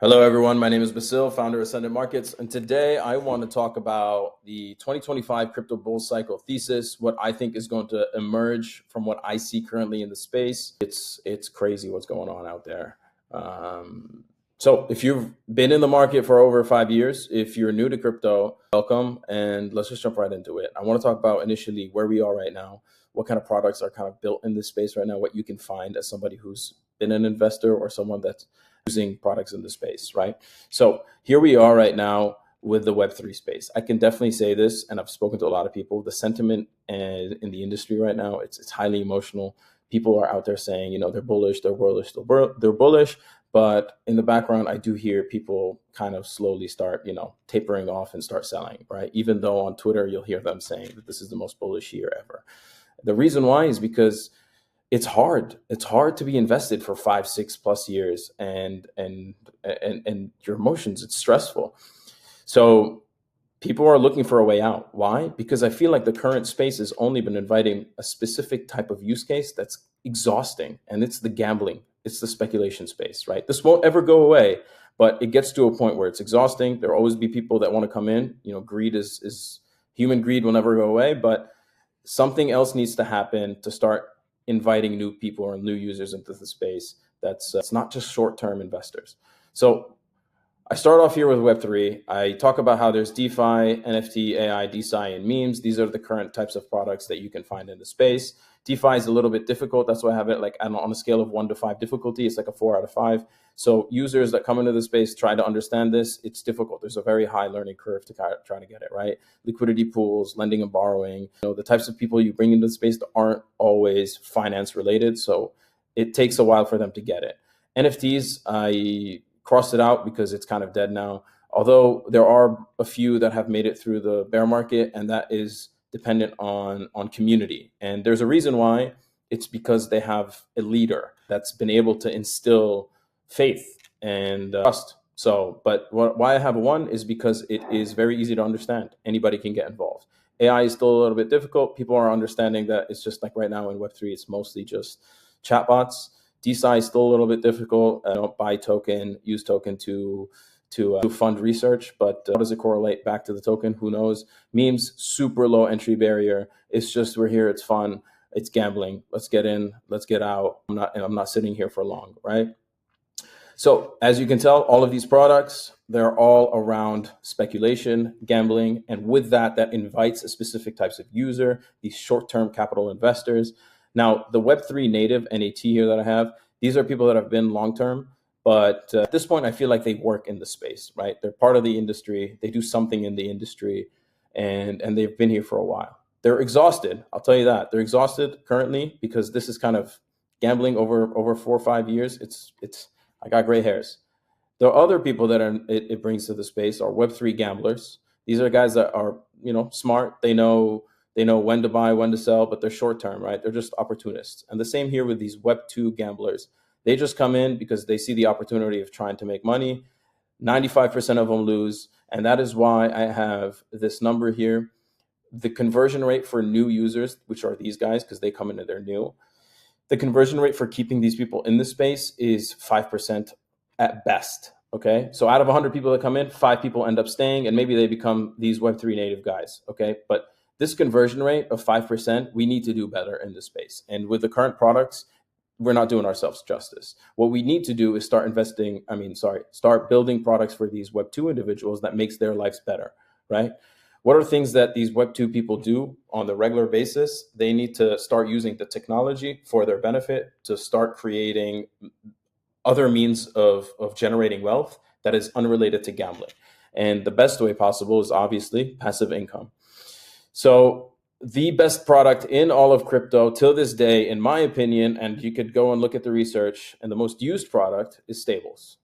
Hello, everyone. My name is Basil, founder of Sendit Markets. And today I want to talk about the 2025 crypto bull cycle thesis, what I think is going to emerge from what I see currently in the space. It's crazy what's going on out there. So if you've been in the market for over 5 years, if you're new to crypto, welcome. And let's just jump right into it. I want to talk about initially where we are right now, what kind of products are kind of built in this space right now, what you can find as somebody who's been an investor or someone that's using products in the space, right? So here we are right now with the Web3 space. I can definitely say this, and I've spoken to a lot of people, the sentiment in the industry right now, it's highly emotional. People are out there saying, they're bullish, they're bullish, they're bullish. But in the background, I do hear people kind of slowly start, tapering off and start selling, right? Even though on Twitter, you'll hear them saying that this is the most bullish year ever. The reason why is because it's hard. It's hard to be invested for 5, 6+ years and your emotions, it's stressful. So people are looking for a way out. Why? Because I feel like the current space has only been inviting a specific type of use case that's exhausting, and it's the gambling. It's the speculation space, right? This won't ever go away, but it gets to a point where it's exhausting. There'll always be people that want to come in. Greed is human greed will never go away, but something else needs to happen to start inviting new people or new users into the space. It's not just short-term investors. So I start off here with Web3. I talk about how there's DeFi, NFT, AI, DeSci, and memes. These are the current types of products that you can find in the space. DeFi is a little bit difficult. That's why I have it like on a scale of 1 to 5 difficulty. It's like a 4 out of 5. So users that come into the space try to understand this. It's difficult. There's a very high learning curve to try to get it right. Liquidity pools, lending and borrowing. The types of people you bring into the space aren't always finance related. So it takes a while for them to get it. NFTs, I crossed it out because it's kind of dead now. Although there are a few that have made it through the bear market, and that is dependent on community. And there's a reason why. It's because they have a leader that's been able to instill faith and trust. So, but why I have one is because it is very easy to understand. Anybody can get involved. AI is still a little bit difficult. People are understanding that it's just like right now in Web3, it's mostly just chatbots. DeSci is still a little bit difficult. Don't buy token, use token to fund research, but how does it correlate back to the token? Who knows? Memes, super low entry barrier. It's just we're here. It's fun. It's gambling. Let's get in. Let's get out. I'm not sitting here for long, right? So as you can tell, all of these products, they're all around speculation, gambling, and with that invites a specific types of user, these short-term capital investors. Now, the Web3 native NAT here that I have, these are people that have been long-term, but at this point, I feel like they work in the space, right? They're part of the industry. They do something in the industry, and they've been here for a while. They're exhausted. I'll tell you that. They're exhausted currently because this is kind of gambling over 4 or 5 years. I got gray hairs. The other people that it brings to the space are Web3 gamblers. These are guys that are, smart. They know when to buy, when to sell, but they're short term, right? They're just opportunists. And the same here with these Web2 gamblers. They just come in because they see the opportunity of trying to make money. 95% of them lose. And that is why I have this number here. The conversion rate for new users, which are these guys, because they come in and they're new. The conversion rate for keeping these people in the space is 5% at best. Okay. So out of 100 people that come in, 5 people end up staying, and maybe they become these Web3 native guys. Okay. But this conversion rate of 5%, we need to do better in this space. And with the current products, we're not doing ourselves justice. What we need to do is start building products for these Web2 individuals that makes their lives better, right? What are things that these Web2 people do on the regular basis? They need to start using the technology for their benefit to start creating other means of generating wealth that is unrelated to gambling. And the best way possible is obviously passive income. So the best product in all of crypto till this day, in my opinion, and you could go and look at the research, and the most used product is stables.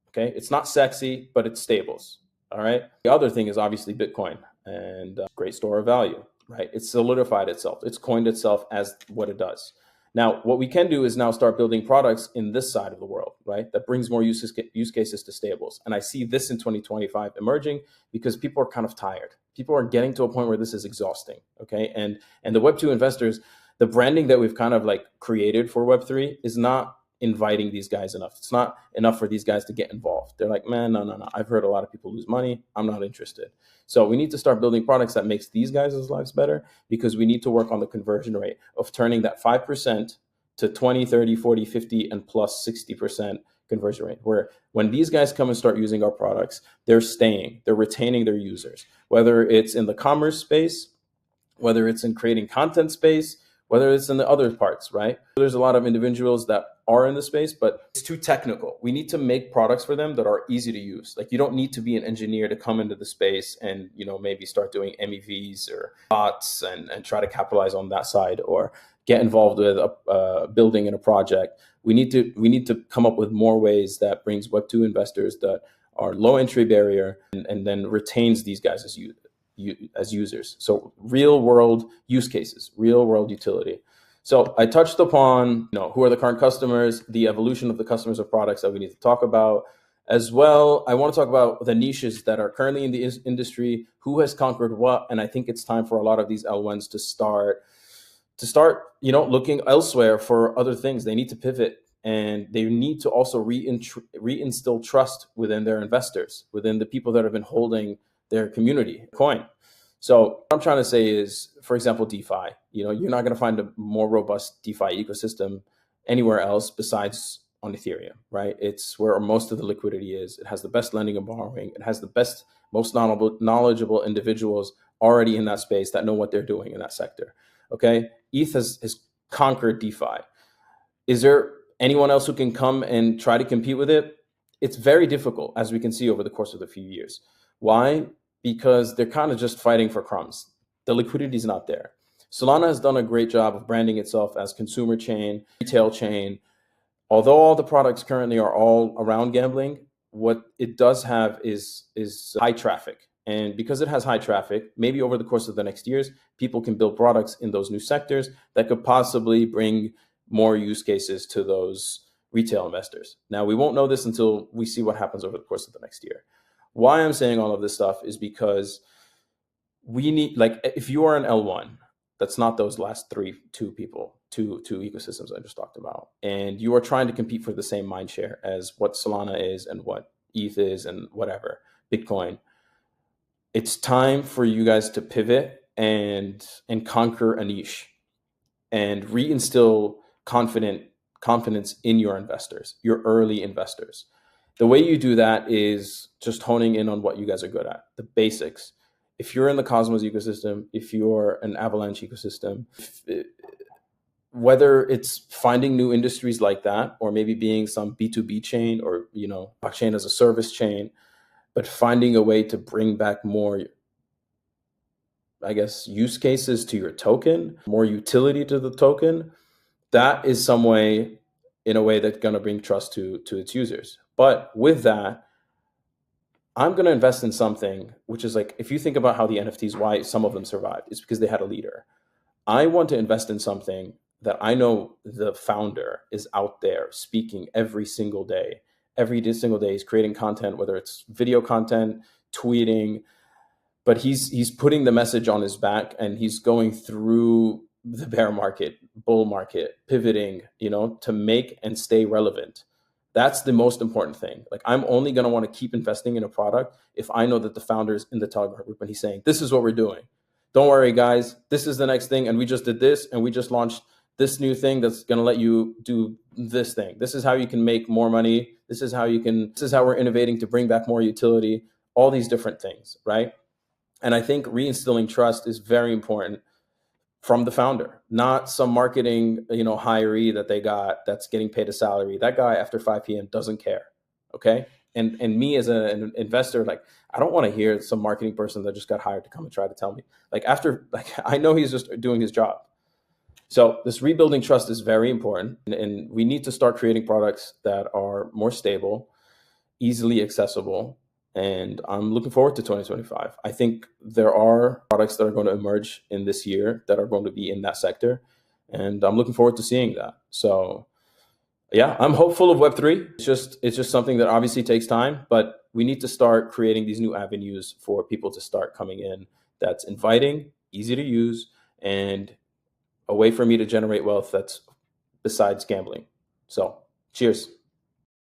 Okay, it's not sexy, but it's stables. All right. The other thing is obviously Bitcoin, and great store of value, right? It's solidified itself. It's coined itself as what it does. Now, what we can do is now start building products in this side of the world, right? That brings more use cases to stables. And I see this in 2025 emerging because people are kind of tired. People are getting to a point where this is exhausting, okay? And the Web2 investors, the branding that we've kind of like created for Web3 is not inviting these guys enough. It's not enough for these guys to get involved. They're like, man, no. I've heard a lot of people lose money. I'm not interested. So we need to start building products that makes these guys' lives better, because we need to work on the conversion rate of turning that 5% to 20, 30, 40, 50, and plus 60% conversion rate, where when these guys come and start using our products, they're staying, they're retaining their users, whether it's in the commerce space, whether it's in creating content space, whether it's in the other parts, right? There's a lot of individuals that are in the space, but it's too technical. We need to make products for them that are easy to use. Like, you don't need to be an engineer to come into the space and, maybe start doing MEVs or bots and try to capitalize on that side, or get involved with building in a project. We need to come up with more ways that brings Web2 investors that are low entry barrier, and then retains these guys as users. So real world use cases, real world utility. So I touched upon, who are the current customers, the evolution of the customers of products that we need to talk about. As well, I want to talk about the niches that are currently in the industry, who has conquered what, and I think it's time for a lot of these L1s to start, looking elsewhere for other things. They need to pivot, and they need to also reinstill trust within their investors, within the people that have been holding their community coin. So what I'm trying to say is, for example, DeFi, you're not going to find a more robust DeFi ecosystem anywhere else besides on Ethereum, right? It's where most of the liquidity is. It has the best lending and borrowing. It has the best, most knowledgeable individuals already in that space that know what they're doing in that sector. Okay. ETH has conquered DeFi. Is there anyone else who can come and try to compete with it? It's very difficult, as we can see over the course of the few years. Why? Because they're kind of just fighting for crumbs. The liquidity is not there. Solana has done a great job of branding itself as consumer chain, retail chain. Although all the products currently are all around gambling, what it does have is high traffic. And because it has high traffic, maybe over the course of the next years, people can build products in those new sectors that could possibly bring more use cases to those retail investors. Now, we won't know this until we see what happens over the course of the next year. Why I'm saying all of this stuff is because we need, like, if you are an L1, that's not those last two ecosystems I just talked about, and you are trying to compete for the same mind share as what Solana is and what ETH is and whatever, Bitcoin, it's time for you guys to pivot and conquer a niche and reinstill confidence in your investors, your early investors. The way you do that is just honing in on what you guys are good at, the basics. If you're in the Cosmos ecosystem, if you're an Avalanche ecosystem, whether it's finding new industries like that, or maybe being some B2B chain, or, blockchain as a service chain, but finding a way to bring back more, I guess, use cases to your token, more utility to the token, that is some way, in a way that's going to bring trust to its users. But with that, I'm going to invest in something which is like, if you think about how the NFTs, why some of them survived, it's because they had a leader. I want to invest in something that I know the founder is out there speaking every single day. Every single day he's creating content, whether it's video content, tweeting, but he's putting the message on his back, and he's going through the bear market, bull market, pivoting, to make and stay relevant. That's the most important thing. Like, I'm only going to want to keep investing in a product if I know that the founder's in the Telegram group and he's saying, this is what we're doing. Don't worry, guys. This is the next thing. And we just did this, and we just launched this new thing that's going to let you do this thing. This is how you can make more money. This is how we're innovating to bring back more utility, all these different things, right? And I think reinstilling trust is very important from the founder, not some marketing, hiree that they got that's getting paid a salary. That guy after 5 p.m. doesn't care. Okay. And me as an investor, like, I don't want to hear some marketing person that just got hired to come and try to tell me, I know he's just doing his job. So this rebuilding trust is very important, and we need to start creating products that are more stable, easily accessible. And I'm looking forward to 2025. I think there are products that are going to emerge in this year that are going to be in that sector. And I'm looking forward to seeing that. So yeah, I'm hopeful of Web3. It's just something that obviously takes time, but we need to start creating these new avenues for people to start coming in that's inviting, easy to use, and a way for me to generate wealth that's besides gambling. So Cheers.